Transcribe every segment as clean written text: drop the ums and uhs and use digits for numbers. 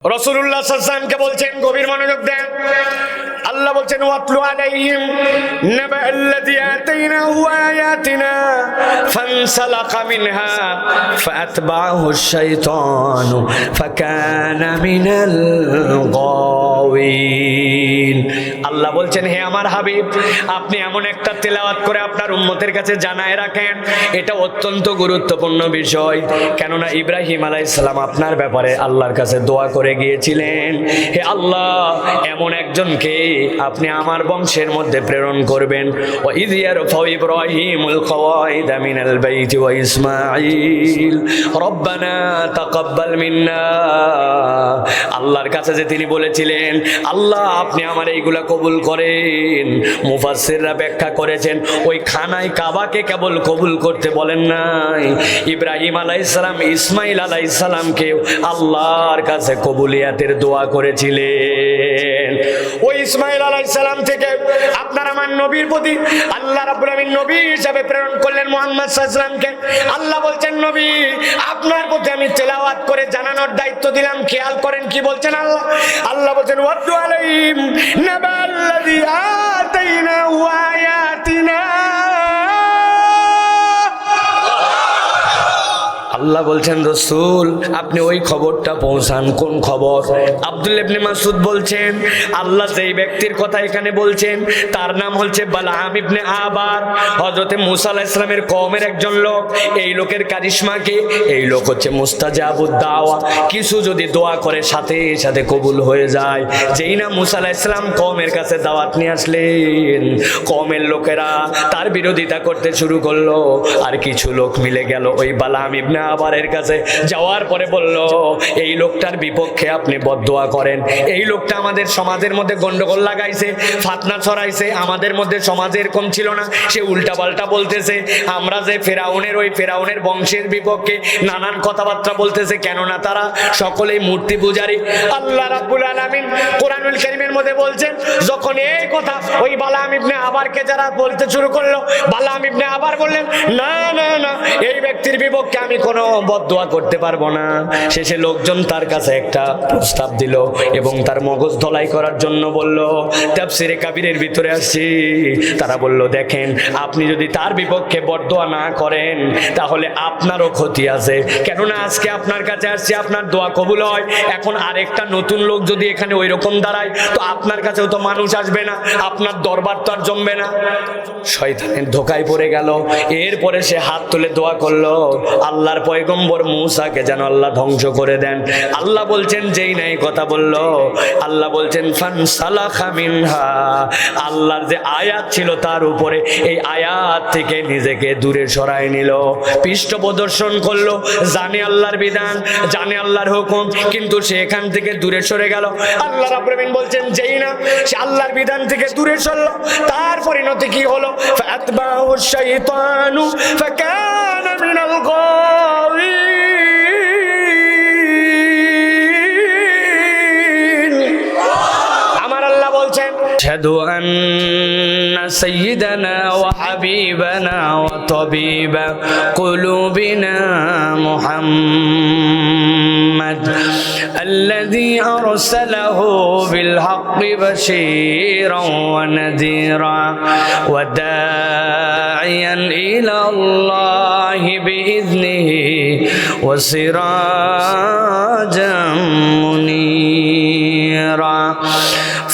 রাসূলুল্লাহ সাল্লাল্লাহু আলাইহি ওয়াসাল্লামকে বলছেন, গভীর মনোযোগ দেন। আল্লাহ বলছেন, ওয়াতলু আলাইহিম নাবাআল্লাযী আতাইনাহু আয়াতিনা ফানসালাকা মিনহা ফাআতবা'হুশ শাইতানু ফাকানা মিনাল গাওয়িন। আল্লাহ বলছেন, হে আমার হাবিব, আপনি এমন একটা তেলাওয়াত করে আপনার উম্মতের কাছে জানায় রাখেন, এটা অত্যন্ত গুরুত্বপূর্ণ বিষয়। কেননা ইব্রাহিম আলাইহিস সালাম আপনার ব্যাপারে আল্লাহর কাছে দোয়া করে গিয়েছিলেন, হে আল্লাহ, এমন একজনকে আপনি আমার বংশের মধ্যে প্রেরণ করবেন। ওয়া ইয ইয়ারফাউ ইব্রাহিমুল কওয়াইদা মিনাল বাইতি ওয়া ইসমাঈল রব্বানা তাকাব্বাল মিন্না। আল্লাহর কাছে যে তিনি বলেছিলেন, আল্লাহ আপনি আমার এইগুলা কবুল করেন। মুফাসসিররা ব্যাখ্যা করেছেন, ওই খানায় কাবাকে কেবল কবুল করতে বলেন নাই, ইব্রাহিম আলাইহিস সালাম ইসমাঈল আলাইহিস সালামকেও আল্লাহর কাছে কবুলিয়াতের দোয়া করেছিলেন। ওই ইসমাঈল আলাইহিস সালাম থেকে আপনার আমার নবীর প্রতি আল্লাহ রাব্বুল আলামিন নবী হিসেবে প্রেরণ করলেন মুহাম্মদ সাল্লাল্লাহু আলাইহি ওয়াসাল্লামকে। আল্লাহ বলছেন, নবী আপনার প্রতি আমি তেলাওয়াত করে জানানোর দায়িত্ব দিলাম। খেয়াল করেন কি বলছেন আল্লাহ। আল্লাহ বলছেন, ওয়াতলু আলাইহিম নাবাআল্লাযী আতাইনাহু আয়াতিনা। আল্লাহ বলছেন, রাসূল আপনি ওই খবরটা পৌঁছান। কোন খবর? আব্দুল্লাহ ইবনে মাসউদ বলছেন, আল্লাহ যেই ব্যক্তির কথা এখানে বলছেন তার নাম হচ্ছে বালআম ইবনে আবার, হযরতে মুসা আলাইহিস সালামের কওমের একজন লোক। এই লোকের কারিশমা কি? এই লোক হচ্ছে মুস্তাজাবুদ দাওয়া, কিছু যদি দোয়া করে সাথে সাথে কবুল হয়ে যায়। যেই না মুসা আলাইহিস সালাম কওমের কাছে দাওয়াত নিয়ে আসলেন, কওমের লোকেরা তার বিরোধিতা করতে শুরু করলো। আর কিছু লোক মিলে গেল ওই বালআম ইবনে আবারের কাছে, যাওয়ার পরে বলল, এই লোকটার বিপক্ষে আপনি বদদোয়া করেন। এই লোকটা আমাদের সমাজের মধ্যে গন্ডগোল লাগাইছে, ফাতনা ছড়াইছে। আমাদের মধ্যে সমাজে এরকম ছিল না, সে উল্টাপাল্টা বলতেছে। আমরা যে ফেরাউনের ওই ফেরাউনের বংশের বিপক্ষে নানান কথাবার্তা বলতেছে, কেননা তারা সকলেই মূর্তি পূজারী। আল্লাহ রাব্বুল আলামিন কোরআনুল কারীমের মধ্যে বলছেন, যখন এই কথা ওই বালআম ইবনে আবারকে যারা বলতে শুরু করলো, বালআম ইবনে আবার বললেন, না না না, এই ব্যক্তির বিপক্ষে আমি কোনো বদদোয়া করতে পারবো না। শেষে লোকজন তার কাছে একটা প্রস্তাব দিল এবং তার মগজ ধলাই করার জন্য বলল। তাফসীরে কাবীরের ভিতরে আসছে, তারা বলল, দেখেন আপনি যদি তার বিপক্ষে বদদোয়া না করেন তাহলে আপনারও ক্ষতি আছে। কেননা আজকে আপনার কাছে আসছে, আপনার দোয়া কবুল হয়। এখন আরেকটা নতুন লোক যদি এখানে ওই রকম দাঁড়ায়, তো আপনার কাছেও তো মানুষ আসবে না, আপনার দরবার তো আর জমবে না। শয়তানের ধোকায় পড়ে গেল। এরপরে সে হাত তুলে দোয়া করলো, আল্লাহর পয়গম্বর মুসাকে যেন আল্লাহ ধ্বংস করে দেন। আল্লাহ বলছেন, যেই নাই কথা বলল, আল্লাহ বলছেন ফানসালাখা মিনহা, আল্লাহর যে আয়াত ছিল তার উপরে, এই আয়াত থেকে নিজেকে দূরে সরায় নিল, পৃষ্ঠ প্রদর্শন করলো। জানে আল্লাহর বিধান, জানে আল্লাহর হুকুম, কিন্তু সে এখান থেকে দূরে সরে গেল। আল্লাহ রাব্বুল আলামিন বলছেন, যেই না সে আল্লাহর বিধান থেকে দূরে সরলো, তার পরিণতি কি হলো? ফাআতবাহুশ শাইতানু ফাকানা মিনাল গাওয়িন। আমার আল্লাহ বলছেন, আশহাদু আন্না সাইয়্যিদানা ওয়া হাবিবানা ওয়া তাবিবা কুলুবিনা মুহাম্মাদ الذي أرسله بالحق بشيرا ونذيرا وداعيا إلى الله بإذنه وسراجا منيرا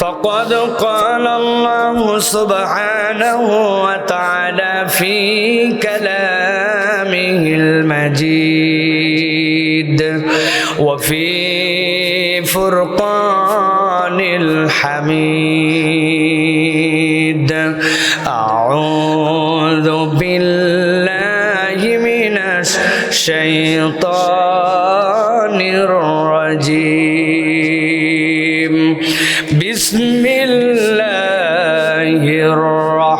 فقد قال الله سبحانه وتعالى في كلامه المجيد وفي فرقان الحميد أعوذ بالله من الشيطان الرجيم بسم الله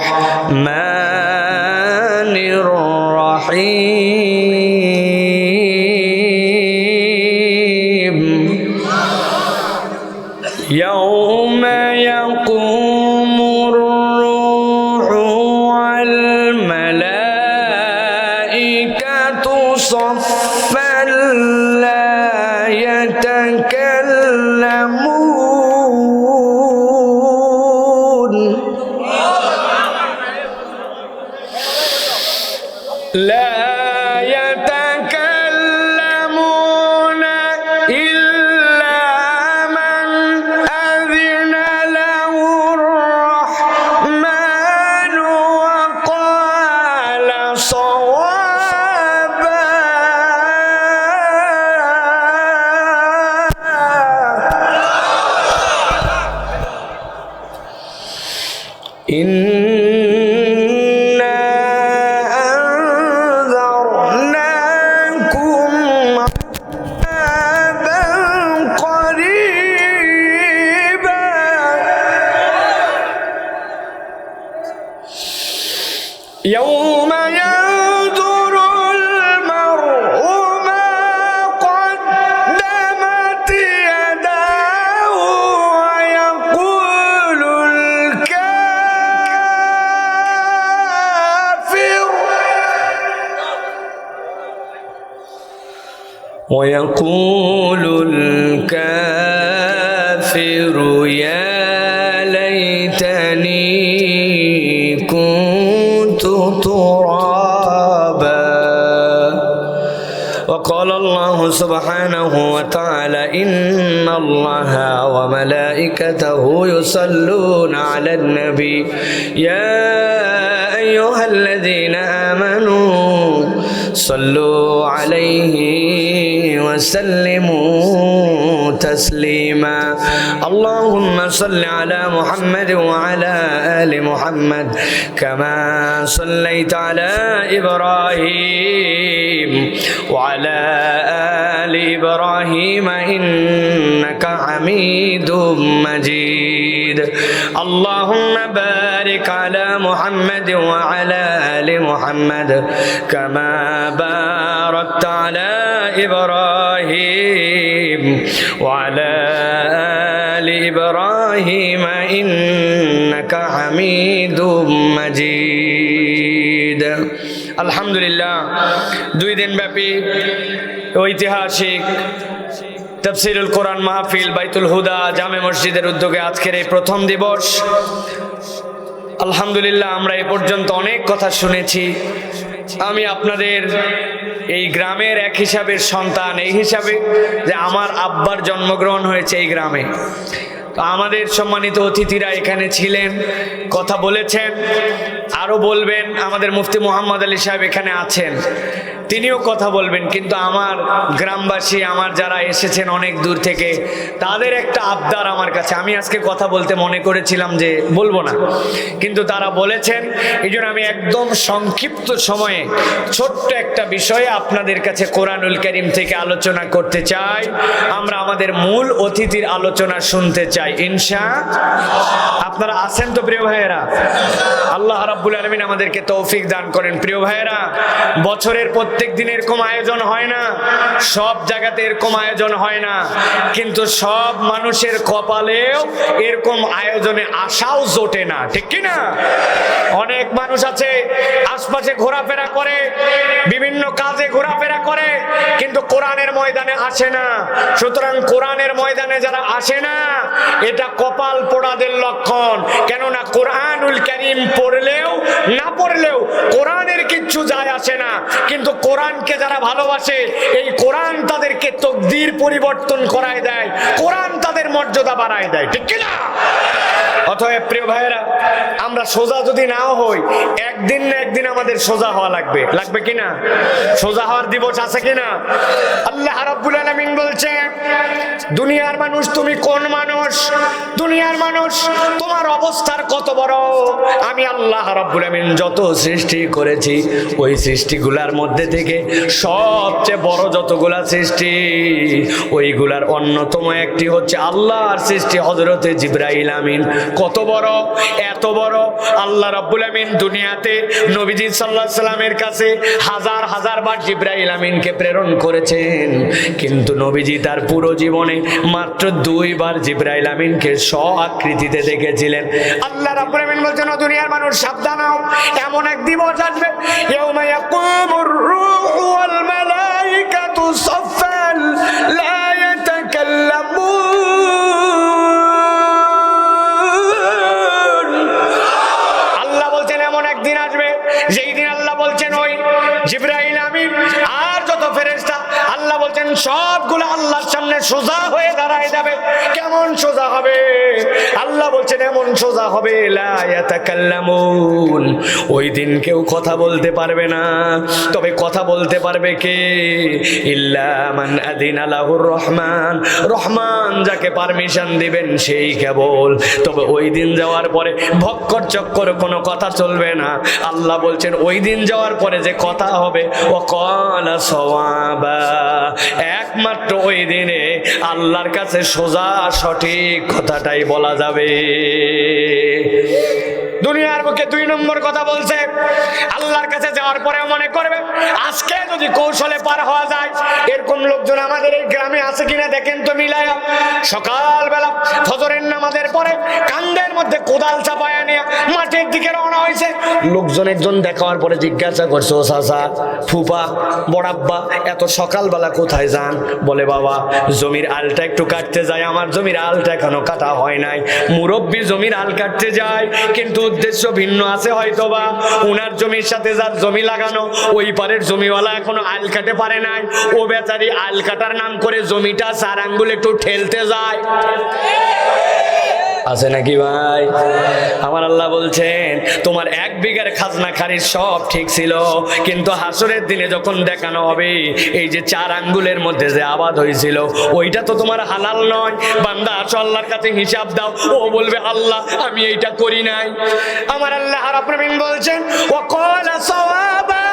الرحمن الرحيم يوم يقوم الروح والملائكة صفا لا يتكلمون لا يتكلمون إلا من أذن له الرحمن وقال صوابا. يوم ينظر المرء ما قدمت يداه ويقول الكافر يا ليتني كنت ترابا. وقال الله سبحانه وتعالى إن الله وملائكته يصلون على النبي يا أيها الذين آمنوا صلوا عليه وسلموا تسليما. اللهم صل على محمد وعلى آل محمد كما صليت على إبراهيم وعلى آل إبراهيم إنك حميد مجيد. اللهم بارك على محمد وعلى آل محمد كما باركت على إبراهيم وعلى آل إبراهيم إنك حميد مجيد. আলহামদুলিল্লাহ, 2 দিন ব্যাপী ঐতিহাসিক তাফসীরুল কোরআন মাহফিল বাইতুল হুদা জামে মসজিদের উদ্যোগে আজকের এই প্রথম দিবস। আলহামদুলিল্লাহ, আমরা এ পর্যন্ত অনেক কথা শুনেছি। আমি আপনাদের এই গ্রামের এক হিসাবের সন্তান, এই হিসাবে যে আমার আব্বার জন্মগ্রহণ হয়েছে এই গ্রামে। তো আমাদের সম্মানিত অতিথিরা এখানে ছিলেন, কথা বলেছেন, আরো বলবেন। আমাদের মুফতি মোহাম্মদ আলী সাহেব এখানে আছেন, তিনিও কথা বলবেন। কিন্তু আমার গ্রামবাসী, আমার যারা এসেছেন অনেক দূর থেকে, তাদের একটা আবদার আমার কাছে। আমি আজকে কথা বলতে মনে করেছিলাম যে বলবো না, কিন্তু তারা বলেছেন, এই জন্য আমি একদম সংক্ষিপ্ত সময়ে ছোট্ট একটা বিষয়ে আপনাদের কাছে কোরআনুল কারীম থেকে আলোচনা করতে চাই। আমরা আমাদের মূল অতিথির আলোচনা শুনতে চাই ইনশাআল্লাহ। আপনারা আছেন তো প্রিয় ভাইয়েরা? আল্লাহ রাব্বুল আলামিন আমাদেরকে তৌফিক দান করেন। প্রিয় ভাইয়েরা, বছরের প্রত্যেক দিন এরকম আয়োজন হয় না, সব জায়গাতে এরকম আয়োজন হয় না, কিন্তু সব মানুষের কপালেও এরকম আয়োজনে আশাও জোটে না, ঠিক কি না? অনেক মানুষ আছে আশপাশে ঘোরাফেরা করে, বিভিন্ন কাজে ঘোরাফেরা করে, কিন্তু কোরআনের ময়দানে আসে না। সুতরাং কোরআনের ময়দানে যারা আসে না, এটা কপাল পোড়াদের লক্ষণ। কেননা কোরআনুল কারীম পড়লেও না পড়লেও কোরআনের কিচ্ছু যায় আসে না, কিন্তু কোরআনকে যারা ভালোবাসে, এই কোরআন তাদেরকে তকদির পরিবর্তন করায় দেয়, কোরআন তাদের মর্যাদা বাড়ায় দেয়, ঠিক কি না? অতএব প্রিয় ভাইয়েরা, আমরা সোজা যদি নাও হই, একদিন না একদিন আমাদের সোজা হওয়া লাগবে, লাগবে কিনা? সোজা হওয়ার দিবস আছে কিনা? আল্লাহ রাব্বুল আলামিন বলছে, দুনিয়ার মানুষ তুমি কোন মানুষ? দুনিয়ার মানুষ তোমার অবস্থার কত বড়? আমি আল্লাহ রাব্বুল আলামিন যত সৃষ্টি করেছি, ওই সৃষ্টিগুলার মধ্যে থেকে সবচেয়ে বড় যতগুলা সৃষ্টি, ওইগুলার অন্যতম একটি হচ্ছে আল্লাহর সৃষ্টি হযরতে জিবরাইল আমিন। কত বড়? এত বড়। আল্লাহ রাব্বুল আমিন দুনিয়াতে নবীজি সাল্লাল্লাহু আলাইহি সাল্লামের কাছে হাজার হাজার বার জিবরাইল আমিনকে প্রেরণ করেছেন, কিন্তু নবীজি তার পুরো জীবনে মাত্র 2 বার জিবরাইল আমিনকে আকৃতিতে দেখেছিলেন। আল্লাহ রাব্বুল আমিন বলছেন, দুনিয়ার মানুষ সাবধান হও, এমন এক দিবস আসবে, ইয়াউমা ইয়াকুমুর রূহু ওয়াল মালাইকাতু সাফফান লা ইয়াতাকাল্লামুন সোজা হয়ে দাঁড়ায় যাবে। কেমন সোজা হবে? আল্লাহ বলছেন এমন সোজা হবে, লা ইয়াতাকাল্লামুন, ওই দিন কেউ কথা বলতে পারবে না। তবে কথা বলতে পারবে কে? ইল্লা মান আযিনা লাহুর রহমান, রহমান যাকে পারমিশন দিবেন সেই কেবল। তবে ওই দিন যাওয়ার পরে ভক্কর চক্কর কোনো কথা চলবে না। আল্লাহ বলছেন ওই দিন যাওয়ার পরে যে কথা হবে, ওয়াকালা সাওয়াবা, একমাত্র ওই দিনে আল্লাহর কাছে সোজা সঠিক কথাটাই বলা যাবে। দুনিয়ার বুকে 2 নম্বর কথা বলছে, আল্লাহর কাছে যাওয়ার পরে মনে করবে আজকে যদি কৌশলে পার হওয়া যায়। এরকম লোকজন আমাদের এই গ্রামে আছে কিনা দেখেন তো মিলায়া। সকালবেলা ফজরের নামাজের পরে কান্দের মধ্যে কোদাল চাপায়া নিয়ে মাঠের দিকে রওনা হয়েছে। লোকজন একজন দেখার পরে জিজ্ঞাসা করছে, ও চাচা, ফুপা, বড়াব্বা, এত সকালবেলা কোথায় যান? বলে বাবা, জমির আলটা একটু কাটতে যায়। আমার জমির আলটা এখনো কাটা হয় নাই। মুরব্বী জমির আল কাটতে যায়, কিন্তু উদ্দেশ্য ভিন্ন আছে হয়তোবা। উনার জমির সাথে যার জমি লাগানো, ওই পারের জমিওয়ালা এখনো আল কাটে পারে নাই। ও বেচারি আল কাটার নাম করে জমিটা 4 আঙ্গুল একটু ঠেলতে যায়। আছে নাকি ভাই? আমার আল্লাহ বলছেন তোমার 1 বিঘার খাজনা খারিজ সব ঠিক ছিল, কিন্তু হাসরের দিনে যখন দেখানো হবে এই যে 4 আঙ্গুলের মধ্যে যে আবাদ হয়েছিল ওইটা তো তোমার হালাল নয়। বান্দা আসো আল্লাহর কাছে হিসাব দাও। ও বলবে আল্লাহ আমি এইটা করি নাই। আমার আল্লাহ রাব্বুল আলামিন বলছেন ওয়াকালা সাওয়াবা,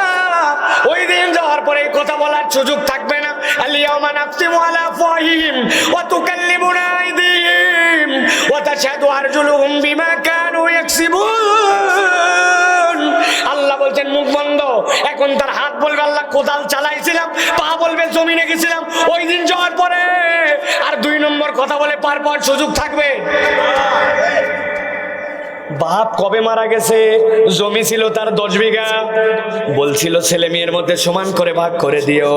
ওই দিন যাওয়ার পরে এই কথা বলার সুযোগ থাকবে না। আল-ইয়াওমা নাখতিমু আলা আফওয়াহিহিম ওয়া তুকাল্লিমুনা আইদিহিম ওয়া তাশহাদু আরজুলুহুম বিমা কানু ইয়াকসিবুন। আল্লাহ বলছেন মুখ বন্ধ। এখন তার হাত বলবে আল্লাহ কোদাল চালাইছিলাম, পা বলবে জমিনে গেছিলাম। ওই দিন যাওয়ার পরে আর 2 নম্বর কথা বলে পার পাওয়ার সুযোগ থাকবে? বাপ কবে মারা গেছে? জমি ছিল তার 10 বিঘা, বলছিল ছেলে মেয়ের মধ্যে সমান করে ভাগ করে দিও।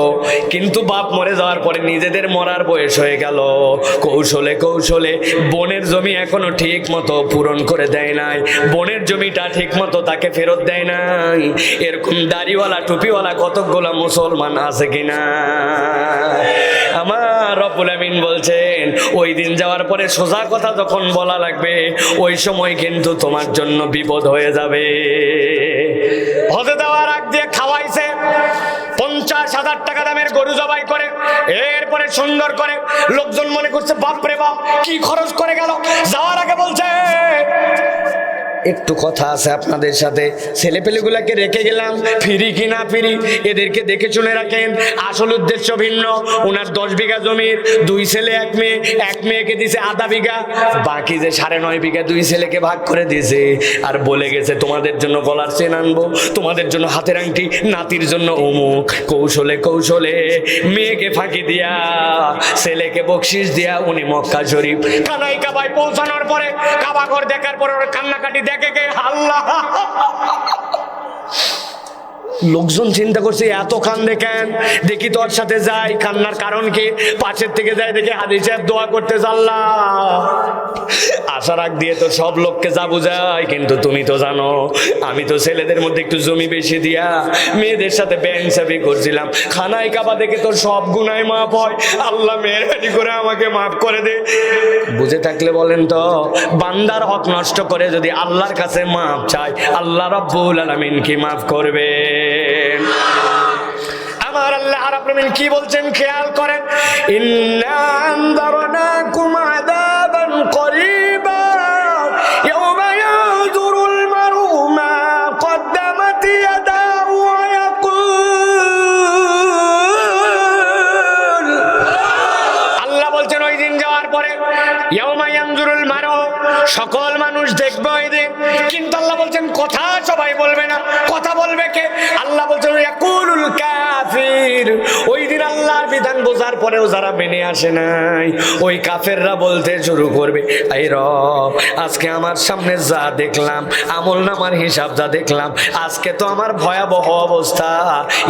কিন্তু বাপ মরে যাওয়ার পরে নিজেদের মরার বয়স হয়ে গেল, কৌশলে কৌশলে বোনের জমি এখনো ঠিক মতো পূরণ করে দেয় নাই, বোনের জমিটা ঠিক মতো তাকে ফেরত দেয় নাই। এরকম দাড়িওয়ালা টুপিওয়ালা কতগুলো মুসলমান আছে কিনা? আমার রব্বুল আমিন বলছেন ওই দিন যাওয়ার পরে সোজা কথা যখন বলা লাগবে ওই সময় কিন্তু তোমার জন্য বিপদ হয়ে যাবে। হজে দেওয়ার আগ দিয়ে খাওয়াইছে 50,000 টাকা দামের গরু জবাই করে, এরপরে সুন্দর করে লোকজন মনে করছে বাপ রে বাপ কি খরচ করে গেল। যাওয়ার আগে বলছে একটু কথা আছে আপনাদের সাথে, ছেলেপেলেগুলাকে রেখে গেলাম, ফিরি কি না ফিরি এদেরকে দেখে শুনে রাখেন। আসল উদ্দেশ্য ভিন্ন। ওনার 10 বিঘা জমির 2 ছেলে 1 মেয়ে, 1 মেয়েকে দিয়েছে আধা বিঘা, বাকি যে 9.5 বিঘা 2 ছেলেকে ভাগ করে দিয়েছে। আর বলে গেছে তোমাদের জন্য গলার চেন আনবো, তোমাদের জন্য হাতের আংটি, নাতির জন্য অমুক। কৌশলে কৌশলে মেয়েকে ফাঁকি দিয়া ছেলেকে বকশিস দিয়া উনি মক্কা শরীফ কানাই কাবায় পৌঁছানোর পরে কাবা ঘর দেখার পরে ওর কান্নাকাটি দেখে গে আল্লাহ। লোকজন চিন্তা করছে এত কান্দে কেন, দেখি তোর সাথে যাই। কান্নার কারণ কি? পাশের থেকে যাই দেখে হাদিসের দোয়া করতে আল্লাহ আশার আগ দিয়ে তো সব লোককে যা বুঝাই, কিন্তু তুমি তো জানো আমি তো ছেলেদের মধ্যে একটু জমি বেশি দিয়া মেয়েদের সাথে বেইনসাফি করছিলাম। খানায় কাবা দেখে তোর সব গুনাহ মাফ হয়, আল্লাহ মেহেরবানি করে আমাকে মাফ করে দে। বুঝে থাকলে বলেন তো, বান্দার হক নষ্ট করে যদি আল্লাহর কাছে মাফ চাই আল্লাহ রাব্বুল আলামিন কি মাফ করবে? আমার আল্লাহ রাব্বুল আলামিন কি বলছেন খেয়াল করেন, ইন্না আনযারনাকুম আযাবান করিবা ইয়াওমা ইয়ানজুরুল মারউ মা কদ্দামাত ইয়াদাহু ওয়া ইয়াকুল। আল্লাহ বলছেন ওই দিন যাওয়ার পরে ইয়াওমা ইয়ানজুরুল মারউ, সকল মানুষ দেখবে ওই দিন, কিন্তু আল্লাহ বলছেন কথা সবাই বলবে না। কথা বলবে কে? আল্লাহ বলছেন ইয়াকুলুল কাফির। ওই দিন আল্লাহর বিধান বোঝার পরেও যারা মেনে আসে নাই ওই কাফেররা বলতে শুরু করবে, এই রব আজকে আমার সামনে যা দেখলাম, আমল নামার হিসাব যা দেখলাম, আজকে তো আমার ভয়াবহ অবস্থা।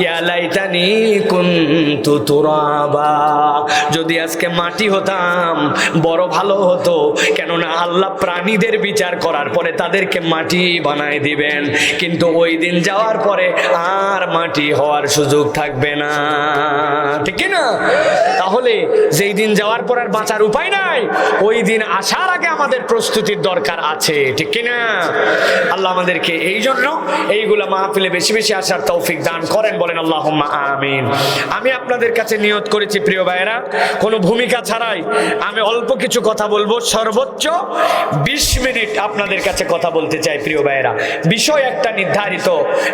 ইয়া লাইতানি কুনতু তুরাবা, যদি আজকে মাটি হতাম বড় ভালো হতো। কেননা আল্লাহ প্রাণীদের বিচার করার পরে তাদেরকে মাটি বানায় দিবেন, কিন্তু ওই দিন যাওয়ার পরে আর মাটি হওয়ার সুযোগ থাকবে না, ঠিক না? তাহলে যেই দিন যাওয়ার পর আর বাঁচার উপায় নাই, ওই দিন আসার আগে আমাদের প্রস্তুতির দরকার আছে, ঠিক কিনা? আল্লাহ আমাদেরকে এই জন্য এইগুলা মাহফিলে বেশি বেশি আসার তৌফিক দান করেন, বলেন আল্লাহুম্মা আমিন। আমি আপনাদের কাছে নিয়ত করেছি প্রিয় ভাইয়েরা, কোনো ভূমিকা ছাড়াই আমি অল্প কিছু কথা বলবো, সর্বোচ্চ 20 মিনিট আপনাদের কাছে কথা বলতে চাই প্রিয় ভাইয়েরা। বিষয় একটা নির্ধারিত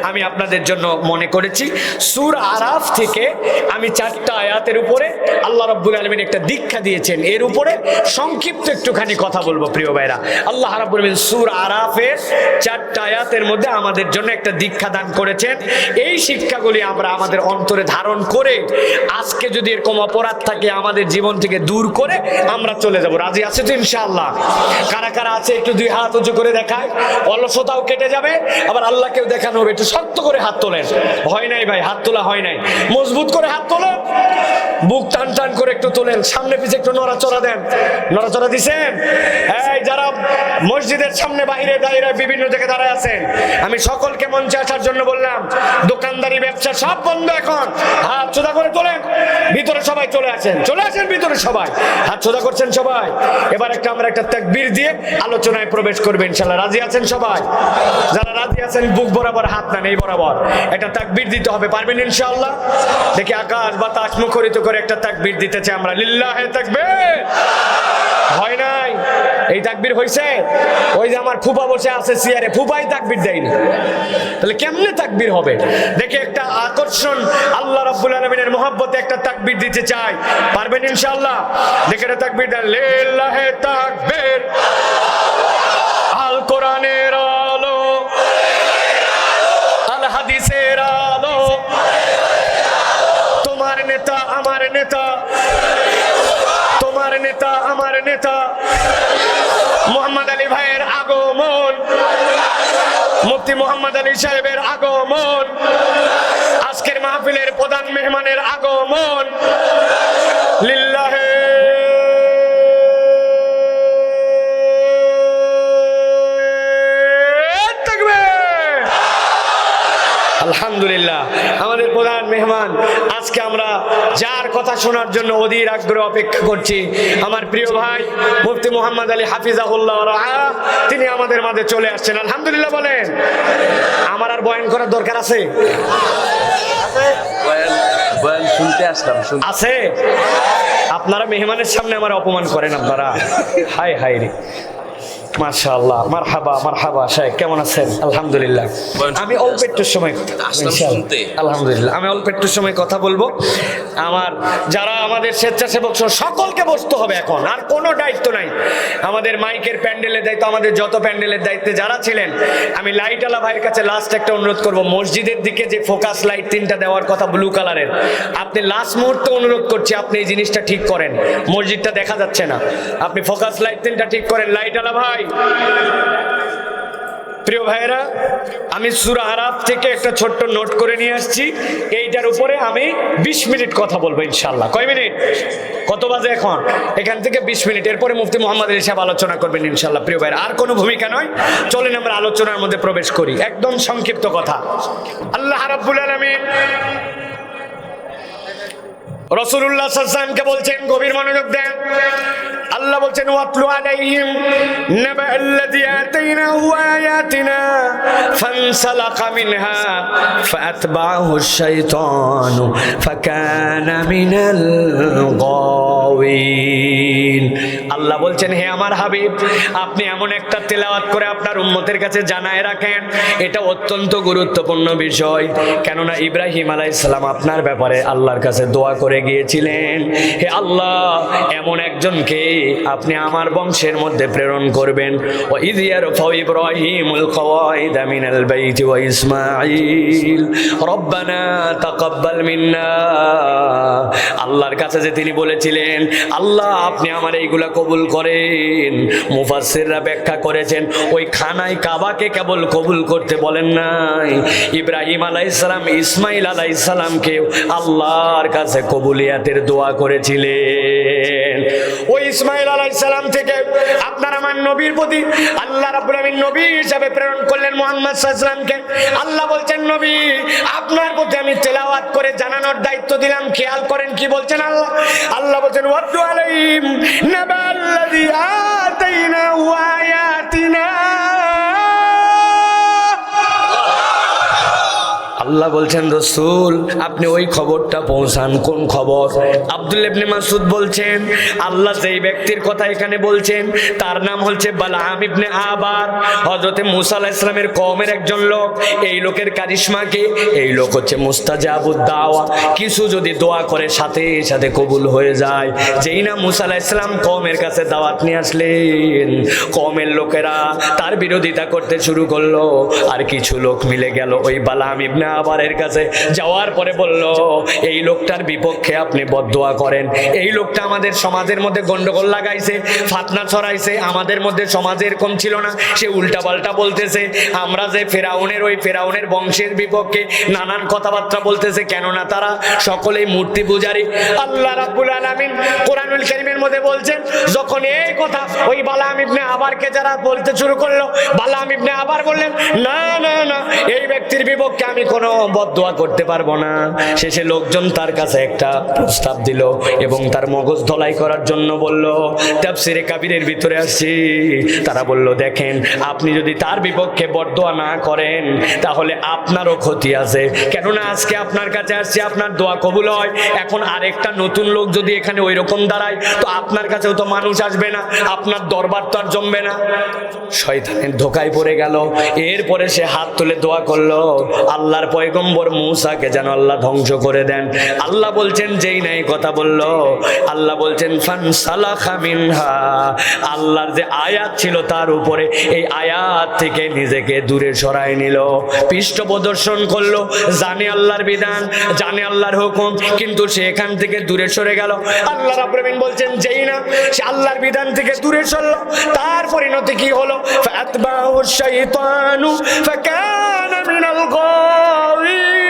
আমি আপনাদের জন্য মনে করেছি। সূরা আরাফ থেকে আমি 4টা আয়াতের উপরে আল্লাহ রাব্বুল আলামিন একটা দীক্ষা দিয়েছেন, এর উপরে সংক্ষিপ্ত একটুখানি কথা বলবো প্রিয় ভাইরা। আল্লাহ রাব্বুল আলামিন সূরা আরাফের 4টা আয়াতের মধ্যে আমাদের জন্য একটা দীক্ষা দান করেছেন। এই শিক্ষাগুলি আমরা আমাদের অন্তরে ধারণ করে আজকে যদি এরকম অপরাধ থাকে আমাদের জীবন থেকে দূর করে আমরা চলে যাব। রাজি আছে তো ইনশাআল্লাহ? কারা কারা আছে একটু 2 হাত উঁচু করে দেখায়, অলসতাও কেটে যাবে, আবার আল্লাহকেও দেখানো হবে। একটু শক্ত করে হাত তোলেন। হয় নাই ভাই, হাত তোলা হয় নাই, মজবুত করে হাত তোলেন, বুক টান টান করে একটু তোলেন, সামনে পিছে একটু নড়াচড়া দেন। নড়াচড়া দিছেন? এই যারা মসজিদের সামনে বাইরে দাঁড়িয়ে বিভিন্ন জায়গায় দাঁড়ায় আছেন, আমি সকলকে মঞ্চে আসার জন্য বললাম, দোকানদারি ব্যবসা সব বন্ধ এখন, হাত সোজা করে তোলেন, ভিতরে সবাই চলে আসেন, চলে আসেন ভিতরে সবাই, হাত সোজা করছেন সবাই। এবার আমরা একটা তাকবীর দিয়ে আলোচনায় প্রবেশ করবেন ইনশাআল্লাহ। রাজি আছেন সবাই? যারা রাজি আছেন বুক বরাবর হাত নেন, এই বরাবর একটা তাকবীর দিতে হবে, পারবেন ইনশাআল্লাহ? দেখি আকাশ বাতাস মুখরিত করে একটা তাকবীর দিতে চাই আমরা। লিল্লাহে তাকবীর। হয় নাই? এই তাকবীর হইছে? ওই যে আমার ফুপা বসে আছে চেয়ারে, ফুপাই তাকবীর দেয়নি, তাহলে কেমনে তাকবীর হবে? দেখে একটা আকর্ষণ, আল্লাহ রাব্বুল আলামিনের মহব্বতে একটা তাকবীর দিতে চাই, পারবেন ইনশাআল্লাহ? দেখে একটা তাকবীর দেন। লিল্লাহে তাকবীর। আল কোরআনের আলো, আল হাদিসের আলো, তোমার নেতা আমার নেতা, তোমার নেতা আমার নেতা, মোহাম্মদ আলী ভাইয়ের আগমন, মুফতি মোহাম্মদ আলী সাহেবের আগমন, আজকের মাহফিলের প্রধান মেহমানের আগমন। লিল্লাহে আলহামদুলিল্লাহ। আমাদের প্রধান মেহমান, আজকে আমরা যার কথা শোনার জন্য অধীর আগ্রহ অপেক্ষা করছি, আমার প্রিয় ভাই মুফতি মোহাম্মদ আলী হাফিজাহুল্লাহ ওয়া রাআহ, তিনি আমাদের মাঝে চলে আসছেন। আলহামদুলিল্লাহ বলেন। আমার আর বয়ান করার দরকার আছে? বয়ান শুনতে আসলাম। আছে? আপনারা মেহমানের সামনে আমার অপমান করেন আপনারা, হায় হায় রে। মাশাআল্লাহ, মারহাবা মারহাবা। শেখ কেমন আছেন? আলহামদুলিল্লাহ। আমি অল্প একটু সময় আলহামদুলিল্লাহ আমি অল্প একটু সময় কথা বলবো। আমার যারা আমাদের স্বেচ্ছাসেবক সকলকে বসতে হবে, এখন আর কোনো দায়িত্ব নাই। আমাদের মাইকের প্যান্ডেলের দায়িত্ব, আমাদের যত প্যান্ডেলের দায়িত্বে যারা ছিলেন, আমি লাইটওয়ালা ভাইয়ের কাছে লাস্ট একটা অনুরোধ করব, মসজিদের দিকে যে ফোকাস লাইট 3টা দেওয়ার কথা ব্লু কালারের, আপনি লাস্ট মুহূর্তে অনুরোধ করছি আপনি এই জিনিসটা ঠিক করেন, মসজিদটা দেখা যাচ্ছে না, আপনি ফোকাস লাইট 3টা ঠিক করেন লাইটওয়ালা ভাই। প্রিয় ভাইরা, আমি সূরা আরাফ থেকে একটা ছোট্ট নোট করে নিয়ে আসছি, এইটার উপরে আমি 20 মিনিট কথা বলবো ইনশাআল্লাহ। কয় মিনিট? কত বাজে এখন? এখান থেকে 20 মিনিট, এরপরে মুফতি মোহাম্মদ আলী সাহেব আলোচনা করবেন ইনশাআল্লাহ। প্রিয় ভাইরা, আর কোনো ভূমিকা নয়, চলেন আমরা আলোচনার মধ্যে প্রবেশ করি। একদম সংক্ষিপ্ত কথা। আল্লাহ রাব্বুল আলামিন রাসূলুল্লাহ সাল্লাল্লাহু আলাইহি ওয়াসাল্লামকে বলছেন, গভীর মনোযোগ দেন। আল্লাহ বলছেন, ওয়াতলু আলাইহিম নাবাআল্লাযী আতাইনাহু আয়াতিনা ফানসালাকা মিনহা ফাআতবা'হুশ শাইতানু ফাকানা মিনাল গাওয়িন। আল্লাহ বলছেন, হে আমার হাবিব, আপনি এমন একটা তেলাওয়াত করে আপনার উম্মতের কাছে জানায় রাখেন, এটা অত্যন্ত গুরুত্বপূর্ণ বিষয়। কেননা ইব্রাহিম আলাইহিস সালাম আপনার ব্যাপারে আল্লাহর কাছে দোয়া করে গিয়েছিলেন, হে আল্লাহ, এমন একজনকে আপনি আমার বংশের মধ্যে প্রেরণ করবেন। ওয়া ইয ইয়ারফাউ ইব্রাহিমুল কওয়াইদা মিনাল বাইতি ওয়া ইসমাঈল রব্বানা তাকাব্বাল মিন্না। আল্লাহর কাছে যে তিনি বলেছিলেন, আল্লাহ আপনি আমার এইগুলা কবুল করেন। মুফাসসিররা ব্যাখ্যা করেছেন, ওই খানায় কাবাকে কেবল কবুল করতে বলেন নাই, ইব্রাহিম আলাইহিস সালাম ইসমাঈল আলাইহিস সালামকে আল্লাহর কাছে কবুলিয়াতের দোয়া করেছিলেন। ওই ইসমাঈল আলাইহিস সালাম থেকে আপনারা আমার নবীর প্রতি আল্লাহ রাব্বুল আলামিন নবী হিসেবে প্রেরণ করলেন মুহাম্মদ সাল্লাল্লাহু আলাইহি ওয়াসাল্লামকে। আল্লাহ বলছেন নবী আপনার প্রতি আমি তেলাওয়াত করে জানানোর দায়িত্ব দিলাম। খেয়াল করেন কি বলছেন আল্লাহ। আল্লাহ বলছেন ওয়াতলু আলাইহিম নাবাল্লাযী আতাইনাহু আয়াতিনা। আল্লাহ বলছেন রসুল আপনি ওই খবরটা পৌঁছান। কোন খবর? আব্দুল্লাহ ইবনে মাসউদ বলছেন আল্লাহ যেই ব্যক্তির কথা এখানে বলছেন তার নাম হচ্ছে বালআম ইবনে আবার। হযরতে মুসা আলাইহিস সালামের কওমের একজন লোক। এই লোকের কারিশমা কি? এই লোক হচ্ছে মুস্তাজাবুদ দাওয়া। কিছু যদি দোয়া করে সাথে সাথে কবুল হয়ে যায়। যেই না মুসা আলাইহিস সালাম কওমের কাছে দাওয়াত নিয়ে আসলেন, কওমের লোকেরা তার বিরোধিতা করতে শুরু করলো। আর কিছু লোক মিলে গেল ওই বালআম ইবনে আবারের কাছে। যাওয়ার পরে বলল এই লোকটার বিপক্ষে আপনি বদদোয়া করেন। এই লোকটা আমাদের সমাজের মধ্যে গন্ডগোল লাগাইছে, ফাতনা ছড়াইছে। আমাদের মধ্যে সমাজে এরকম ছিল না, সে উল্টাপাল্টা বলতেছে। আমরা যে ফেরাউনের ওই ফেরাউনের বংশের বিপক্ষে নানান কথাবার্তা বলতেছে, কেননা তারা সকলেই মূর্তি পূজারী। আল্লাহ রাব্বুল আলামিন কোরআনুল কারীমের মধ্যে বলছেন যখন এই কথা ওই বালআম ইবনে আবারকে যারা বলতে শুরু করলো, বালআম ইবনে আবার বললেন না না না এই ব্যক্তির বিপক্ষে আমি কোনো বদদোয়া করতে পারবো না। শেষে লোকজন তার কাছে একটা প্রস্তাব দিল এবং তার মগজ ধলাই করার জন্য বলল। তাফসিরে কাবীরের ভিতরে আসছি, তারা বলল দেখেন আপনি যদি তার বিপক্ষে বদদোয়া না করেন তাহলে আপনারও ক্ষতি আছে, কেননা আজকে আপনার কাছে আসছে আপনার দোয়া কবুল হয়। এখন আরেকটা নতুন লোক যদি এখানে ওই রকম দাঁড়ায় তো আপনার কাছেও তো মানুষ আসবে না, আপনার দরবার তো আর জমবে না। শয়তানের ধোকায় পড়ে গেল। এরপরে সে হাত তুলে দোয়া করলো আল্লাহর পয়গম্বর মূসাকে যেন আল্লাহ ধ্বংস করে দেন। আল্লাহ বলছেন যেই নাই কথা বললো, আল্লাহ বলছেন ফানসালাখা মিনহা। আল্লাহর যে আয়াত ছিল তার উপরে এই আয়াত থেকে নিজেকে দূরে সরায় নিল, পৃষ্ঠ প্রদর্শন করলো। জানে আল্লাহর বিধান, জানে আল্লাহর হুকুম, কিন্তু সে এখান থেকে দূরে সরে গেল। আল্লাহ রাব্বুল আলামিন বলছেন যেই না সে আল্লাহর বিধান থেকে দূরে সরলো তার পরিণতি কি হলো? ফাতবাহু শাইতানু ফাকানা মিনাল গাওয়িন।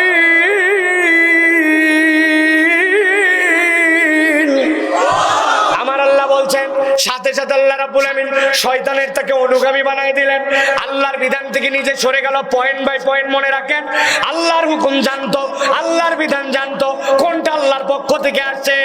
আমার আল্লাহ বলছেন সাথে সাথে আল্লাহ রাব্বুল আলামিন শয়তানের তাকে অনুগামী বানায় দিলেন। আল্লাহর বিধান থেকে নিজে সরে গেল। পয়েন্ট বাই পয়েন্ট মনে রাখেন। আল্লাহর হুকুম জানতো, আল্লাহর বিধান জানতো, কোনটা আল্লাহর পক্ষ থেকে আসছে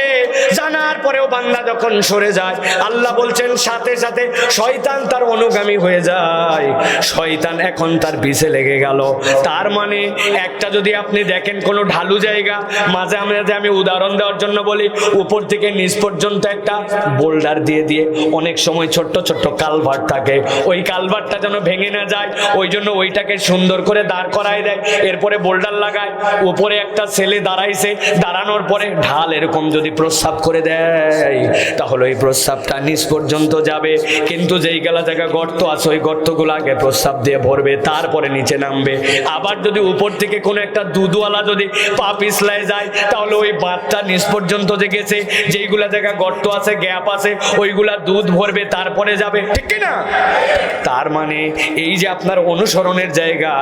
জানার পরেও বান্দা যখন সরে যায় আল্লাহ বলছেন সাথে সাথে শয়তান তার অনুগামী হয়ে যায়। শয়তান এখন তার পিছে লেগে গেল। তার মানে একটা যদি আপনি দেখেন কোনো ঢালু জায়গা, মাঝে মাঝে আমি উদাহরণ দেওয়ার জন্য বলি, উপর থেকে নিচ পর্যন্ত একটা বোল্ডার দিয়ে দিয়ে অনেক সময় ছোট্ট ছোট্ট কালভার্ট থাকে, ওই কালভার্টটা যেন ভেঙে না যায় ওই জন্য ওইটাকে সুন্দর করে দাঁড় করায় দেয়। এরপরে বোল্ডার লাগায়, উপরে একটা ছেলে দাঁড়াইছে, দাঁড়ানোর পরে ঢাল এরকম যদি প্রস্রাব করে দেয় তাহলে ওই প্রস্রাবটা নিচ পর্যন্ত যাবে, কিন্তু যেই গেলা জায়গা গর্ত আছে ওই গর্তগুলো আগে প্রস্রাব দিয়ে ভরবে, তারপরে নিচে নামবে। আবার যদি উপর থেকে কোনো একটা দুধওয়ালা যদি পা পিছলায় যায় তাহলে ওই বাঁধটা নিচ পর্যন্ত যে গেছে, যেইগুলা জায়গা গর্ত আছে গ্যাপ আছে ওইগুলা দুধ ভরবে, তারপরে যাবে, ঠিক কি না? তার মানে এই যে আপনার অনুসরণের জায়গা,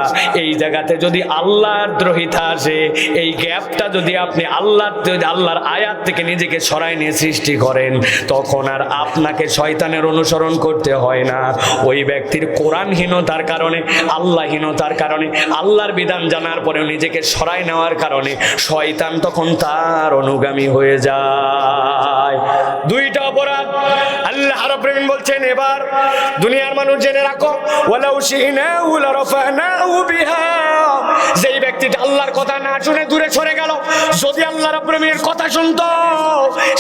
এই জায়গাতে যদি আল্লাহর দ্রোহিতা আসে, এই গ্যাপটা যদি আপনি আল্লাহর আয়াত থেকে নিজেকে সরায় নিয়ে সৃষ্টি করেন তখন আর আপনাকে শয়তানের অনুসরণ করতে হয় না। ওই ব্যক্তির কোরআনহীনতার কারণে, আল্লাহহীনতার কারণে, আল্লাহর বিধান জানার পরেও নিজেকে সরায় নেওয়ার কারণে শয়তান তখন তার অনুগামী হয়ে যায়। দুইটা অপরাধ আল্লাহ রাব্বুল আলামিন বলছেন এবার দুনিয়ার মানুষ জেনে রাখো, ওয়ালাউ শিনাহু লারাফানাহু বিহা। যেই ব্যক্তিটা আল্লাহর কথা না শুনে দূরে সরে গেল, যদি আল্লাহ রাব্বুল আলামিনের কথা শুনতো,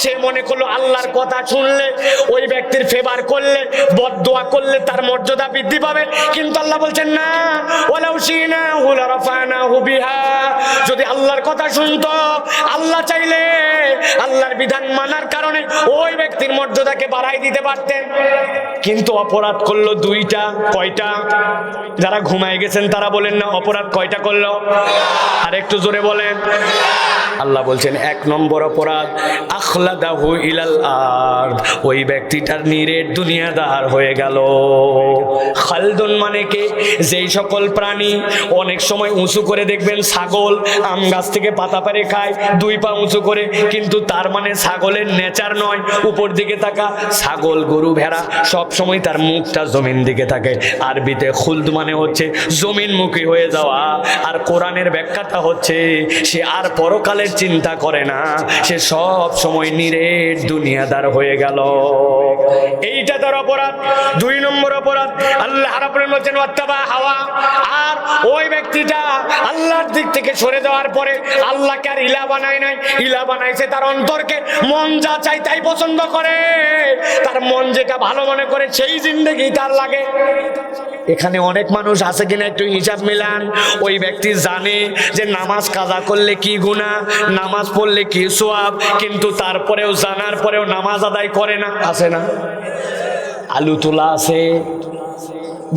সে মনে করলো আল্লাহর কথা শুনলে, ওই ব্যক্তির ফেভার করলে, বদদোয়া করলে তার মর্যাদা বৃদ্ধি পাবে, কিন্তু আল্লাহ বলছেন না, ওয়ালাউ শিনাহু লারাফানাহু বিহা। যদি আল্লাহর কথা শুনতো, আল্লাহ চাইলে আল্লাহর বিধান মানার কারণে ওই ব্যক্তির মর্যাদাকে বাড়াই দিতে পারতেন, কিন্তু অপরাধ করলো দুইটা। কয়টা? যারা ঘুমায় গেছেন তারা বলেন না অপরাধ কয়টা করলো? আর একটু জোরে বলেন। আল্লাহ বলছেন 1 নম্বর অপরাধ আখলাদাহু ইলাল আরদ, ওই ব্যক্তিটার নিরেট দুনিয়াদার হয়ে গেল। খালদুন মানে কে? যেই সকল প্রাণী অনেক সময় উঁচু করে দেখবেন, ছাগল আম গাছ থেকে পাতা পেড়ে খায় 2 পা উঁচু করে, কিন্তু তার মানে ছাগলের নেচার নয় উপর দিকে তাকা। ছাগল, গরু, ভেড়া সব সময় তার মুখটা জমিন দিকে থাকে। আরবিতে খুলদ মানে হচ্ছে জমিনমুখী হয়ে যাওয়া। আর কোরআনের ব্যাখ্যাটা হচ্ছে সে আর পরকালের চিন্তা করে না, সে সব সময় নিরেট দুনিয়াদার হয়ে গেল। এইটা তার অপরাধ। 2 নম্বর অপরাধ আল্লাহ রাব্বুল আলামিন বলেন ওয়াত্তাবা হাওয়া, আর ওই ব্যক্তিটা আল্লাহর দিক থেকে সরে যাওয়ার পরে আল্লাহকে আর ইলা বানায় নাই, ইলা বানাইছে তার অন্তরকে। মন যা চাই তাই পছন্দ করে, তার মন যেটা ভালো মনে করে সেই জিন্দেগি তার লাগে। এখানে অনেক মানুষ আছে কিনা একটু হিসাব মিলান। ওই ব্যক্তি জানে যে নামাজ কাজা করলে কি গুনাহ, নামাজ পড়লে কি সওয়াব, কিন্তু তারপরেও জানার পরেও নামাজ আদায় করে না। আছে না? আলু তোলা আছে,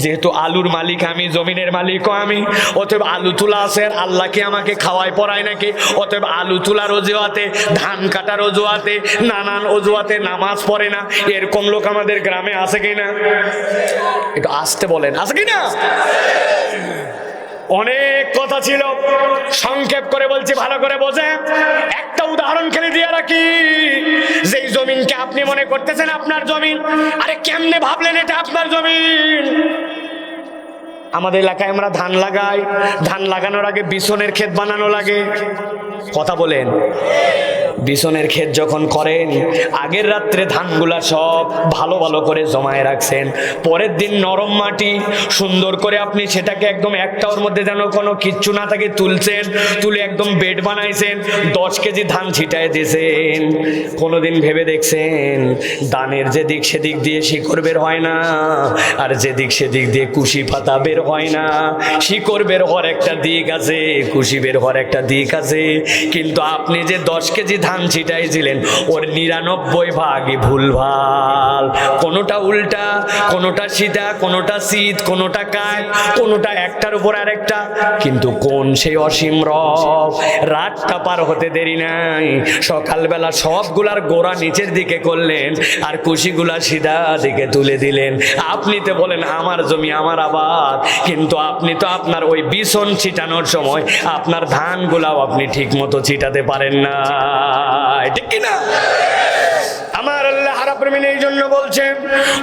যেহেতু আলুর মালিক আমি, জমিনের মালিকও আমি, অতএব আলু তোলা আছে। আর আল্লাহকে আমাকে খাওয়ায় পড়ায় নাকি? অতএব আলু তোলার অজুহাতে, ধান কাটার অজুহাতে, নানান অজুহাতে নামাজ পড়ে না। এরকম লোক আমাদের গ্রামে আছে কিনা? একটু আসতে বলেন, আছে কিনা? অনেক কথা ছিল, সংক্ষেপ করে বলছি, ভালো করে বোঝে। একটা উদাহরণ খেলে দিয়ে রাখি। যেই জমিনকে আপনি মনে করতেছেন আপনার জমিন, আরে কেমনে ভাবলেন এটা আপনার জমিন? আমাদের এলাকায় আমরা ধান লাগাই, ধান লাগানোর আগে বিছনের ক্ষেত বানানো লাগে। কথা বলেন। বিছনের ক্ষেত যখন করেন, আগের রাত্রে ধানগুলা সব ভালো ভালো করে জমায়ে রাখছেন, পরের দিন নরম মাটি সুন্দর করে আপনি সেটাকে একদম একটার মধ্যে যেন কোনো কিচ্ছু না থাকে তুলছেন, তুলে একদম বেড বানাইছেন, 10 কেজি ধান ছিটায় দিয়েছেন। কোনোদিন ভেবে দেখছেন দানের যেদিক সেদিক দিয়ে শিকড় বের হয় না, আর যেদিক সেদিক দিয়ে কুশি পাতা বের হয় না? শিকড় বের হওয়ার একটা দিক আছে, কুশি বের হওয়ার একটা দিক আছে, কিন্তু আপনি যে 10 কেজি ধান ছিটাইছিলেন ওর 99 ভাগই ভুলভাল। কোনোটা উল্টা, কোনোটা সিধা, কোনোটা শীত, কোনোটা কায়, কোনোটা একটার উপর আরেকটা। কিন্তু কোন সেই অসীম রব? রাতটা পার হতে দেরি নাই, সকালবেলা সবগুলার গোড়া নিচের দিকে করলেন আর কুশিগুলা সিধা দিকে তুলে দিলেন। আপনি তো বলেন আমার জমি আমার আবাদ, কিন্তু আপনি তো আপনার ওই বিছন ছিটানোর সময় আপনার ধানগুলাও আপনি ঠিক মতো ছিটাতে পারেন না, ঠিক কিনা? আমার আল্লাহ রাব্বুল আলামিন এই জন্য বলছেন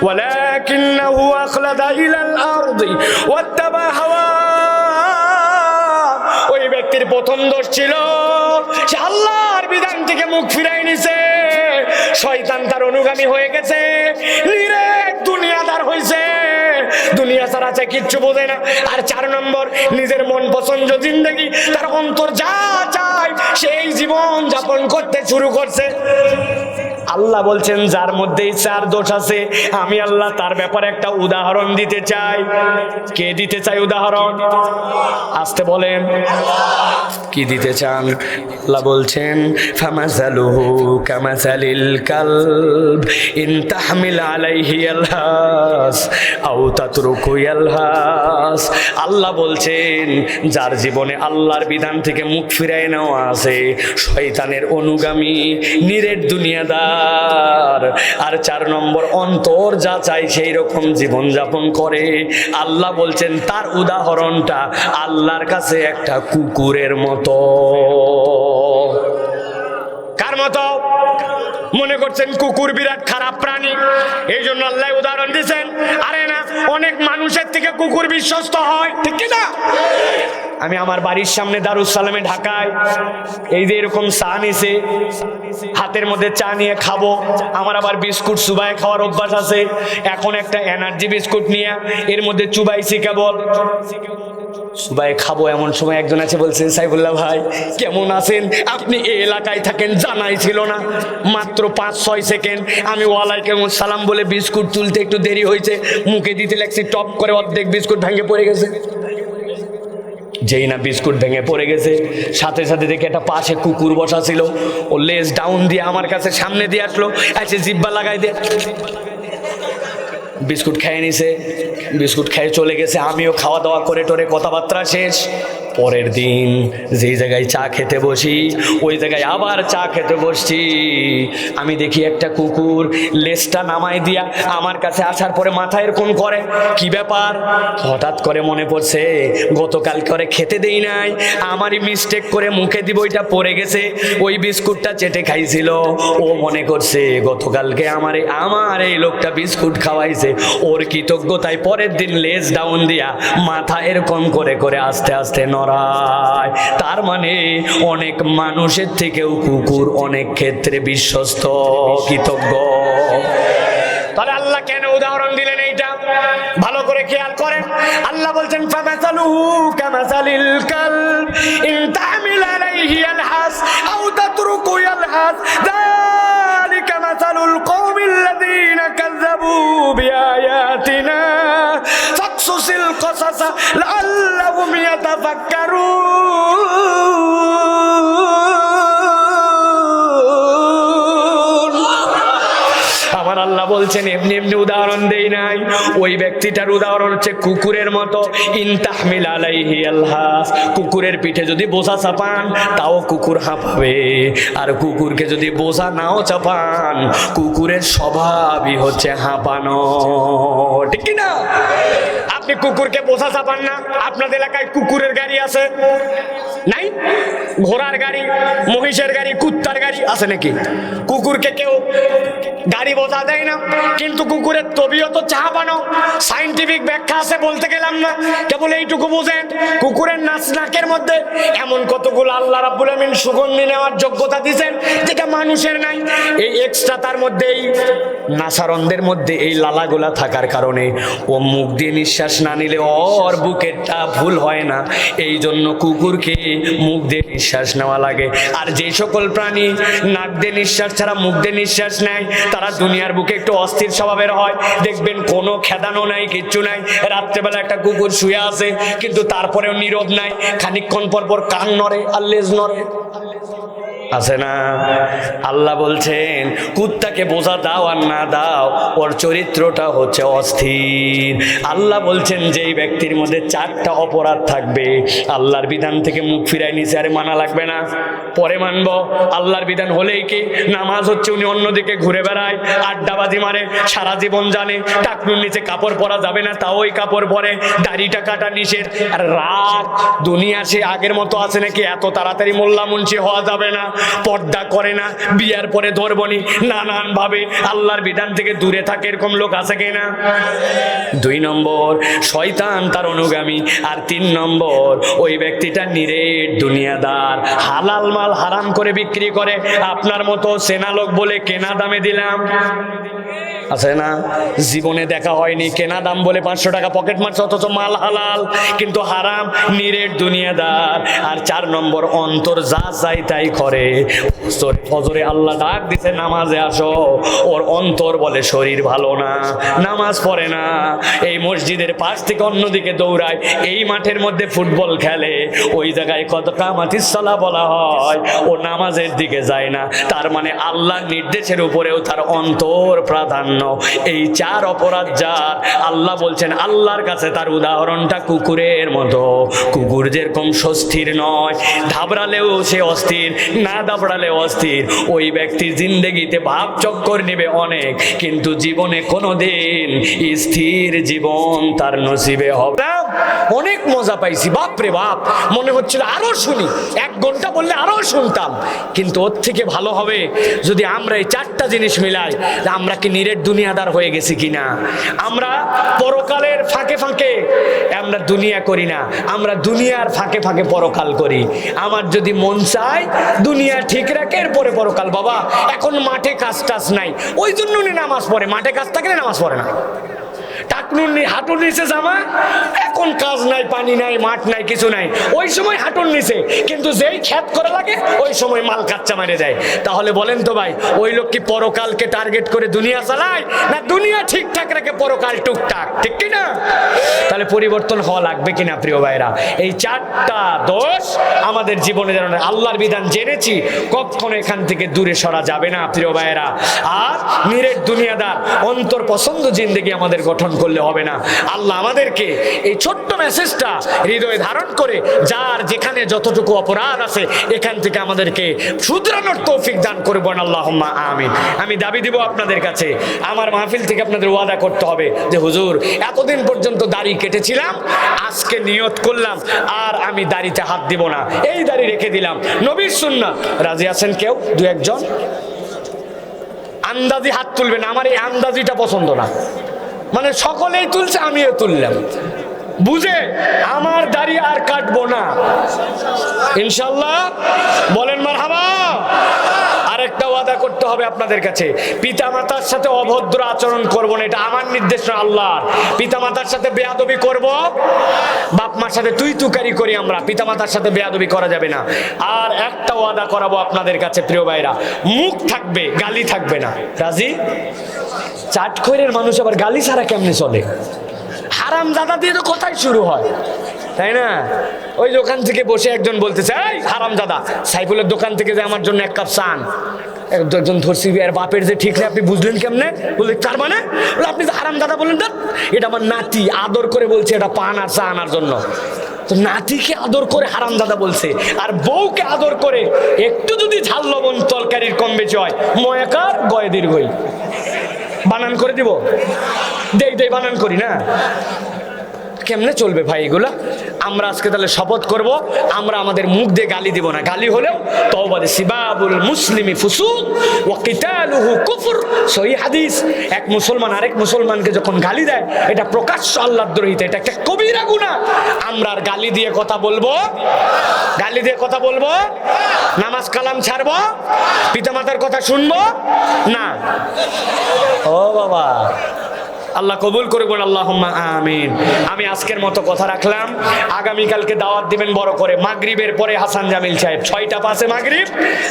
ওয়ালাকিন্নাহু আখলাদা ইলাল আরদি ওয়াত্তাবা হাওয়া। ওই ব্যক্তির প্রথম দোষ ছিল সে আল্লাহর বিধান থেকে মুখ ফিরাই নিছে, শয়তান তার অনুগামী হয়ে গেছে, নিরেট দুনিয়াদার হয়েছে, দুনিয়া ছাড়া চাই কিচ্ছু বোঝে না। আর 4 নম্বর নিজের মন পছন্দ জিন্দেগি, তার অন্তর যা চায় সেই জীবন যাপন করতে শুরু করছে। আল্লাহ বলছেন যার মধ্যেই 4 দোষ আছে, আমি আল্লাহ তার ব্যাপারে একটা উদাহরণ দিতে চাই। কে দিতে চাই উদাহরণ? আসতে বলেন, কি দিতে চান? আল্লাহ বলছেন ফামাসালুহু কামাসালিল কালব ইন তাহমিল আলাইহি ইয়ালহাস আও তাতরুকু ইয়ালহাস। আল্লাহ বলছেন যার জীবনে আল্লাহর বিধান থেকে মুখ ফিরায় নেওয়া আছে, শয়তানের অনুগামী, নিরেট দুনিয়াদার, আর 4 নম্বর অন্তর যা চাই সেই রকম জীবন যাপন করে, আল্লাহ বলছেন তার উদাহরণটা আল্লাহর কাছে একটা কুকুরের মতো। কার মতো? মনে করছেন কুকুর বিরাট খারাপ প্রাণী, এই জন্য আল্লাহ উদাহরণ দিয়েছেন? আরে না, অনেক মানুষের থেকে কুকুর বিশ্বস্ত হয়, ঠিক কি না? আমি আমার বাড়ির সামনে দারুস সালামে ঢাকায় এই যে এরকম চা নিছে, হাতের মধ্যে চা নিয়ে খাবো, আমার আবার বিস্কুট চুবাই খাওয়ার অভ্যাস আছে। এখন একটা এনার্জি বিস্কুট নিয়ে এর মধ্যে চুবাইছি কেবল, চুবাই খাবো, এমন সময় একজন আছে বলছেন সাইফুল্লাহ ভাই কেমন আছেন? আপনি এই এলাকায় থাকেন জানাই ছিল না। মাত্র 5-6 সেকেন্ড আমি ওয়ালাইকুম সালাম বলে বিস্কুট তুলতে একটু দেরি হয়েছে, মুখে দিতে লাগছি, টপ করে অর্ধেক বিস্কুট ভেঙে পড়ে গেছে। যেই না বিস্কুট ভেঙে পড়ে গেছে, সাথে সাথে দেখে একটা পাশে কুকুর বসা ছিল, ও লেজ ডাউন দিয়ে আমার কাছে সামনে দিয়ে আসলো, এসে জিব্বা লাগাই দিয়ে বিস্কুট খেয়ে নিছে, বিস্কুট খেয়ে চলে গেছে। আমিও খাওয়া দাওয়া করে টোরে কথাবার্তা শেষ, পরের দিন যেই জায়গায় চা খেতে বসি ওই জায়গায় আবার চা খেতে বসছি, আমি দেখি একটা কুকুর লেজটা নামায় দিয়া আমার কাছে আসার পরে মাথা এরকম করে। কি ব্যাপার? হঠাৎ করে মনে পড়ছে গতকাল করে খেতে দেই নাই, আমারই মিস্টেক করে মুখে দিব ওইটা পড়ে গেছে, ওই বিস্কুটটা চেটে খাইছিল। ও মনে করছে গতকালকে আমার এই লোকটা বিস্কুট খাওয়াইছে, ওর কৃতজ্ঞতায় পরের দিন লেজ ডাউন দিয়া মাথা এরকম করে করে আস্তে আস্তে নড়ায়। তার মানে অনেক মানুষের থেকেও কুকুর অনেক ক্ষেত্রে বিশ্বস্ত, কৃতজ্ঞ। তাহলে আল্লাহ কেন উদাহরণ দিলেন এইটা ভালো করে খেয়াল করেন। আল্লাহ বলছেন ফামাসালুহু কামাসালিল কালব ইন তাহমিল আলাইহি ইয়ালহাস আও তাতরুকু ইয়ালহাস যালিকা মাসালুল কওমিল্লাযীনা কাযযাবু বিআয়াতিনা ফাকসুসিল কসাসা লাআল্লাহুম ইয়াতাফাক্কারুন। আমার আল্লাহ বলছেন এমনি এমনি উদাহরণ দেই নাই, ওই ব্যক্তিটার উদাহরণ হচ্ছে কুকুরের মতো। ইন তাহমিল আলাইহি আলহাস, কুকুরের পিঠে যদি বোঝা চাপান তাও কুকুর হাঁপাবে, আর কুকুরকে যদি বোঝা নাও চাপান কুকুরের স্বভাবই হচ্ছে হাঁপানো, ঠিক কি না? আপনি কুকুরকে বোঝা চাপান না, আপনাদের এলাকায় কুকুরের গাড়ি আছে নাই? ঘোড়ার গাড়ি, মহিষের গাড়ি, কুত্তার গাড়ি আছে নাকি? কুকুরকে কেউ গাড়ি বোঝা দেয় না, কিন্তু কুকুরের তবিয়ত চাপানো। সাইন্টিফিক ব্যাখ্যা আছে, বলতে গেলাম না, কেবল এইটুকু বুঝেন কুকুরের নাকের মধ্যে এমন কতগুলো আল্লাহ রাব্বুল আমিন সুগন্ধি নেওয়ার যোগ্যতা দিয়েছেন যেটা মানুষের নাই। এই এক্সট্রা তার মধ্যে এই নাসারন্দের মধ্যে এই লালাগুলা থাকার কারণে ও মুখ দিয়ে নিঃশ্বাস না নিলে ওর বুকেরটা ভুল হয় না, এই জন্য কুকুরকে মুখ দিয়ে নিঃশ্বাস নেওয়া লাগে। আর যে সকল প্রাণী নাক দিয়ে নিঃশ্বাস ছাড়া মুখ দিয়ে নিঃশ্বাস নেয় তারা দুনিয়ার বুকে একটু অস্থির স্বভাবের হয়। দেখবেন কোনো খেদানো নাই, কিচ্ছু নাই, রাত্রেবেলা একটা কুকুর শুয়ে আছে কিন্তু তারপরেও নীরব নাই, খানিকক্ষণ পর পর কান নড়ে আর লেজ নড়ে, আছে না? আল্লাহ বলছেন কুত্তাকে বোঝা দাও আর না দাও ওর চরিত্রটা হচ্ছে অস্থির। আল্লাহ বলছেন যেই ব্যক্তির মধ্যে 4টা অপরাধ থাকবে আল্লাহর বিধান থেকে মুখ ফিরাই নিছে, আরে মানা লাগবে না, পরে মানবো। আল্লাহর বিধান হলেই কি নামাজ হচ্ছে উনি অন্যদিকে ঘুরে বেড়ায়, আড্ডাবাজি মারে, সারা জীবন জানে টাকনুর নিচে কাপড় পরা যাবে না তাও ওই কাপড় পরে, দাড়িটা কাটা নিষেধ। আর রাগ দুনিয়া সে আগের মতো আছে নাকি? এত তাড়াতাড়ি মোল্লা মুন্সি হওয়া যাবে না, পর্দা করে না, বিয়ার পরে ধরবনি, নানান ভাবে আল্লাহর বিধান থেকে দূরে থাকে, এরকম লোক আছে কিনা? 2 নম্বর শয়তান তার অনুগামী, আর 3 নম্বর ওই ব্যক্তিটা নিরেট দুনিয়াদার, হালাল মাল হারাম করে বিক্রি করে। আপনার মতো সেনা লোক বলে কেনা দামে দিলাম, আছে না? জীবনে দেখা হয়নি কেনা দাম বলে 500 টাকা পকেট মারছে, অথচ মাল হালাল কিন্তু হারাম, নিরেট দুনিয়াদার। আর 4 নম্বর অন্তর যা চাই তাই করে। ফজরে আল্লাহ ডাক দিছে নামাজে আসো, ওর অন্তর বলে শরীর ভালো না, নামাজ পড়ে না, এই মসজিদের পাশ থেকে অন্যদিকে দৌড়ায়, এই মাঠের মধ্যে ফুটবল খেলে, ওই জায়গায় কত কামাতিস সালাহ বলা হয়, ও নামাজের দিকে যায় না। তার মানে আল্লাহর নির্দেশের উপরেও তার অন্তর প্রাধান্য। এই 4 অপরাধ যার, আল্লাহ বলছেন আল্লাহর কাছে তার উদাহরণটা কুকুরের মতো। কুকুর যেরকম সুস্থির নয়, ধাবড়ালেও সে অস্থির, না দাবড়ালে অস্থির, ওই ব্যক্তির জিন্দেগিতে ভাব চক্কর নেবে অনেক, কিন্তু জীবনে কোনোদিন স্থির জীবন তার নসিবে হবে না। অনেক মজা পাইছি, বাপরে বাপ, মনে হচ্ছিল আরো শুনি, 1 ঘন্টা বললে আরো শুনতাম, কিন্তু ওর থেকে ভালো হবে যদি আমরা এই 4টা জিনিস মিলাই। আমরা কি নিরেট দুনিয়াদার হয়ে গেছি কিনা? আমরা পরকালের ফাঁকে ফাঁকে আমরা দুনিয়া করি না, আমরা দুনিয়ার ফাঁকে ফাঁকে পরকাল করি। আমার যদি মন চায় দুনিয়া ঠিক রাখে, এরপরে পরকাল। বাবা এখন মাঠে কাজ টাজ নাই, ওই জন্য উনি নামাজ পড়ে, মাঠে কাজ থাকলে নামাজ পড়ে না। হাঁটুর নিচে জামা, এখন কাজ নাই, পানি নাই, মাঠ নাই, কিছু নাই, ওই সময় হাঁটুর নিচে, কিন্তু যেই খ্যাত করে লাগে ওই সময় মাল কাচ্চা মারে যায়। তাহলে বলেন তো ভাই, ওই লোক কি পরকালকে টার্গেট করে দুনিয়া চালায়, না দুনিয়া ঠিকঠাক রাখে পরকাল টুকটাক, ঠিক কি না? তাহলে পরিবর্তন হওয়া লাগবে কিনা প্রিয় ভাইরা? এই চারটা দোষ আমাদের জীবনে যেন আল্লাহর বিধান জেনেছি কখনো এখান থেকে দূরে সরা যাবে না প্রিয় ভাইরা। আর নিরেট দুনিয়াদার অন্তর পছন্দ জিন্দেগি আমাদের গঠন করলে হবে না। আল্লাহ আমাদেরকে এই ছোট্ট মেসেজটা হৃদয়ে ধারণ করে যার যেখানে যতটুকু অপরাধ আছে এখান থেকে আমাদেরকে শুধরানোর তৌফিক দান করবেন আল্লাহুম্মা আমিন। আমি দাবি দিব আপনাদের কাছে, আমার মাহফিল থেকে আপনাদের ওয়াদা করতে হবে যে হুজুর এতদিন পর্যন্ত দাড়ি কেটেছিলাম, আজকে নিয়ত করলাম আর আমি দাড়িতে হাত দিব না, এই দাড়ি রেখে দিলাম, নবীর সুন্নাহ। রাজি আছেন কেউ? দু একজন আন্দাজি হাত তুলবেন। আমার এই আন্দাজিটা পছন্দ না, মানে সকলেই তুলছে আমিও তুললাম, বুঝে আমার দাড়ি আর কাটবো না ইনশাল্লাহ। বলেন মারহাবা। আরেকটা ওয়াদা করতে হবে আপনাদের কাছে, পিতা মাতার সাথে অভদ্র আচরণ করব না, এটা আমার নির্দেশ না আল্লাহর। পিতা মাতার সাথে বেয়াদবি করব, বাপ মার সাথে তুই তুকারি করি আমরা, পিতা মাতার সাথে বেয়াদবি করা যাবে না। আর একটা ওয়াদা করাবো আপনাদের কাছে প্রিয় ভাইরা, মুখ থাকবে গালি থাকবে না। রাজি? চাটখোরের মানুষ আবার গালি ছাড়া কেমনে চলে? হারাম জাদা দিয়ে তো কথাই শুরু হয়, তাই না? ওই দোকান থেকে বসে একজন বলতেছে, এই হারাম জাদা, সাইফুলের দোকান থেকে যে আমার জন্য এক কাপ চান। একজন ধরছি আর বাপের যে ঠিক নেই, আপনি বুঝলেন কেমনে? বললে তার মানে আপনি যে হারাম দাদা বললেন, না এটা আমার নাতি আদর করে বলছে এটা পান আর চা আনার জন্য। তো নাতিকে আদর করে হারাম দাদা বলছে, আর বউকে আদর করে একটু যদি ঝাল লবণ তরকারির কম বেশি হয়, ময়াকার গয়ে দীর্ঘই বানান করে দিব, দেই বানান করি না, কেমনে চলবে ভাই এগুলা? আমরা আজকে তাহলে শপথ করব, আমরা আমাদের মুখ দিয়ে গালি দিব না। গালি হলেও তওবা, সিবাবুল মুসলিমি ফুসুক ওয়া কিতালুহু কুফর, সহিহ হাদিস। এক মুসলমান আরেক মুসলমানকে যখন গালি দেয় এটা প্রকাশ্য আল্লাহদ্রোহিতা, এটা একটা কবিরা গুনাহ। আমরা আর গালি দিয়ে কথা বলবো? গালি দিয়ে কথা বলবো? নামাজ কালাম ছাড়বো? পিতামাতার কথা শুনবো না? ও বাবা, আল্লাহ কবুল করবেন আল্লাহুম্মা আমিন। আমি আজকের মতো কথা রাখলাম, আগামীকালকে দাওয়াত দিবেন বড় করে। মাগরিবের পরে হাসান জামিল সাহেব, 6টা পাশে মাগরিব,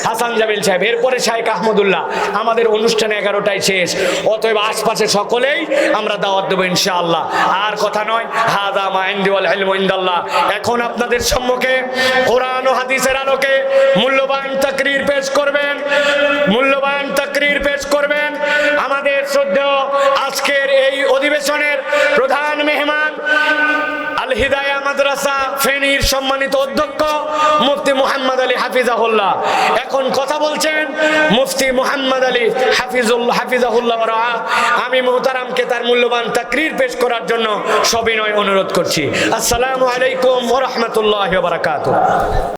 হাসান জামিল সাহেব, এরপরে শাইখ আহমদুল্লাহ। আমাদের অনুষ্ঠান 11টায় শেষ, অতএব আশপাশে সকলেই আমরা দাওয়াত দেবো ইনশাআল্লাহ। আর কথা নয়, হাযা মা ইনদি ওয়াল ইলমু ইনদাল্লাহ। এখন আপনাদের সম্মুখে কোরআন ও হাদিসের আলোকে মূল্যবান তাকরীর পেশ করবেন, মূল্যবান তাকরীর পেশ করবেন আমাদের শ্রদ্ধেয় আজকের এই অধিবেশনের প্রধান মেহমান, আল হিদায়া মাদ্রাসা ফেনীর সম্মানিত অধ্যক্ষ মুফতি মুহাম্মদ আলী হাফিজাহুল্লাহ। এখন কথা বলছেন মুফতি মুহাম্মদ আলী হাফিজাহুল্লাহ। আমি মুহতারামকে তার মূল্যবান তাকরীর পেশ করার জন্য সবিনয় অনুরোধ করছি। আসসালামু আলাইকুম ওয়া রাহমাতুল্লাহি ওয়া বারাকাতুহু।